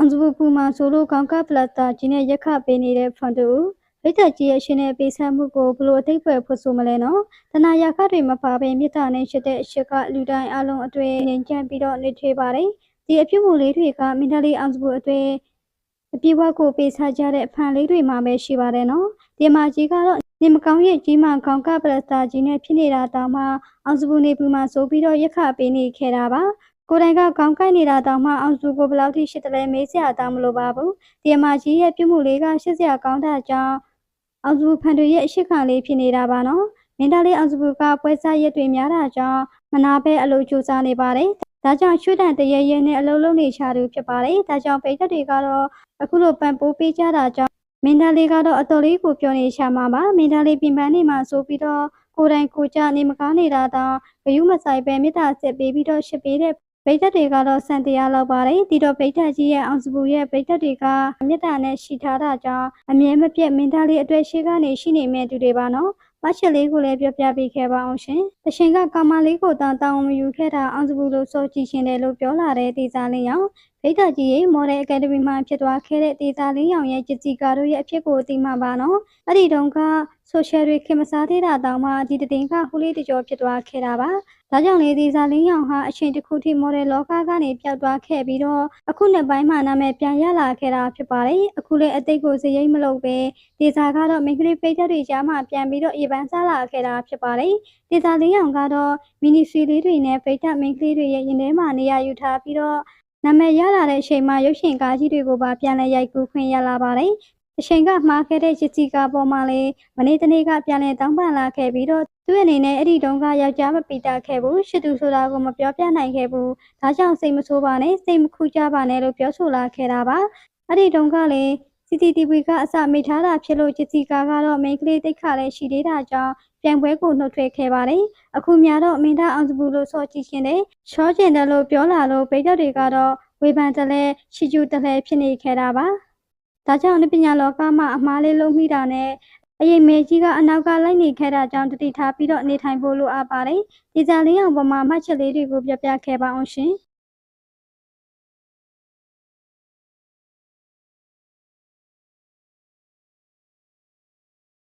Anzu Puma Solo Kanka Plata, Gina Yaka Benide Fandu, Vita Gia Shine Besamugo, Blue Taper for Sumaleno, Tanayaka Rimapabe, Mita Nation, Shaka, Ludai Alon Adwe, and Jampido Nitrebare, the Apumulate, Mentally Anzu Adwe, the Piwako Base Hajare, Panli Mame Shivareno, the Magica, Nimakami, Jima Kanka Plata, Gina Pinida Dama, Anzubune Puma Sobido Yaka Beni Keraba. Korenga Kanka Nira Dama Anzugo Blauti Shitale Mesia Damlo Babu, the Amaji Pimulega Shizia Kanta Jan Anzu Panduye Shikali Pinirabano, Mindali Anzuka Pesa Yetimiara Jan, Manabe Alochusani Bare, Tajan Shudan the Yene Aloloni Charu Chapare, Tajan Peter Digaro, Akulo Pampo Pichara Jan, Mindali Gado Atori Kupioni Shamama, Mindali Pimbani Masopido, Koren Kucha Nimakani Rada, Yuma Saibe Mita Baby Do Shipire. ပိတ်သက်တွေကတော့စံတရားလောက်ပါတယ်ဒီတော့ပိတ်သက်ကြီးရဲ့အောင်စပူရဲ့ပိတ်သက်တွေကမြတ်တာနဲ့ရှိထားတာကြောင့်အမြဲမပြတ်မင်းသားလေးအတွက်ရှိကနေရှိနေမဲ့သူတွေပါနော်မချက်လေးကိုလည်းပြောပြပေးခဲ့ပါအောင်ရှင်တရှင်ကကာမလေးကိုတောင်းမယူခဲ့တာအောင်စပူလို့စောကြည့်ရှင်တယ်လို့ပြောလာတဲ့ဒေသလေးရောင်ပိတ်သက်ကြီးရဲ့မော်ဒယ်အကယ်ဒမီမှာဖြစ်သွားခဲ့တဲ့ဒေသလေးရောင်ရဲ့ကြစီကာတို့ရဲ့အဖြစ်ကိုသိမှပါနော်အဲ့ဒီတုန်းကဆိုရှယ်တွေခင်မစားသေးတာတောင်မှဒီတင်ကဟိုလေးတကြောဖြစ်သွားခဲ့တာပါဒါကြောင့်လေဒီဇာလင်းရောင်ဟာအချိန်တစ်ခုထိမော်ဒယ်လောကကနေပျောက်သွားခဲ့ပြီးတော့အခုနှစ်ပိုင်းမှာနာမည်ပြန်ရလာခဲ့တာဖြစ်ပါတယ်အခုလေအသိကိုစရိတ်မလုပ်ပဲဒီဇာကတော့မိန်းကလေးပိတ်သက်တွေကြားမှာပြန်ပြီးတော့ရေပန်းစားလာခဲ့တာဖြစ်ပါတယ်ဒီဇာလင်းရောင်ကတော့မီနီဆွေလေးတွေနဲ့ပိတ်သက်မိန်းကလေးတွေရဲ့ရင်ထဲမှာနေရာယူထားပြီးတော့နာမည်ရလာတဲ့အချိန်မှာရုပ်ရှင်ကားကြီးတွေကိုပါပြန်လဲရိုက်ကူးခွင့်ရလာပါတယ်အချိန်ကမှားခဲ့တဲ့ရစီကာပေါ်မှာလေမနေ့တနေ့ကပြန်လဲတောင်းပန်လာခဲ့ပြီးတော့သူ့အနေနဲ့အဲ့ဒီတုန်းကယောက်ျားမပီတာခဲ့ဘူးရှစ်သူဆိုတာကိုမပြောပြနိုင်ခဲ့ဘူးဒါကြောင့်စိတ်မဆိုးပါနဲ့စိတ်မခူးကြပါနဲ့လို့ပြောဆိုလာခဲ့တာပါအဲ့ဒီတုန်းကလေ CCTV ကအစမိထားတာဖြစ်လို့ရစီကာကတော့မိန်းကလေးတိတ်ခါလည်းရှိသေးတာကြောင့်ပြန်ပွဲကိုနှုတ်ထွက်ခဲ့ပါတယ်အခုများတော့မင်းသားအောင်စပူလို့စောကြည့်ရှင်တယ်ရှော့ကျင်တယ်လို့ပြောလာလို့ပိတ်သက်တွေကတော့ဝေဖန်တယ်လဲရှီကျူတယ်လဲဖြစ်နေခဲ့တာပါဒါကြောင့်ပညာလောကမှာအမှားလေးလုံးမိတာနဲ့အရင်မေကြီးကအနောက်ကလိုက်နေခဲ့တာကြောင့်တတိထားပြီးတော့နေထိုင်ဖို့လိုအပ်ပါတယ်ဒီဇာလေးအောင်ပေါ်မှာမှတ်ချက်လေးတွေကိုပြပြခဲ့ပါအောင်ရှင်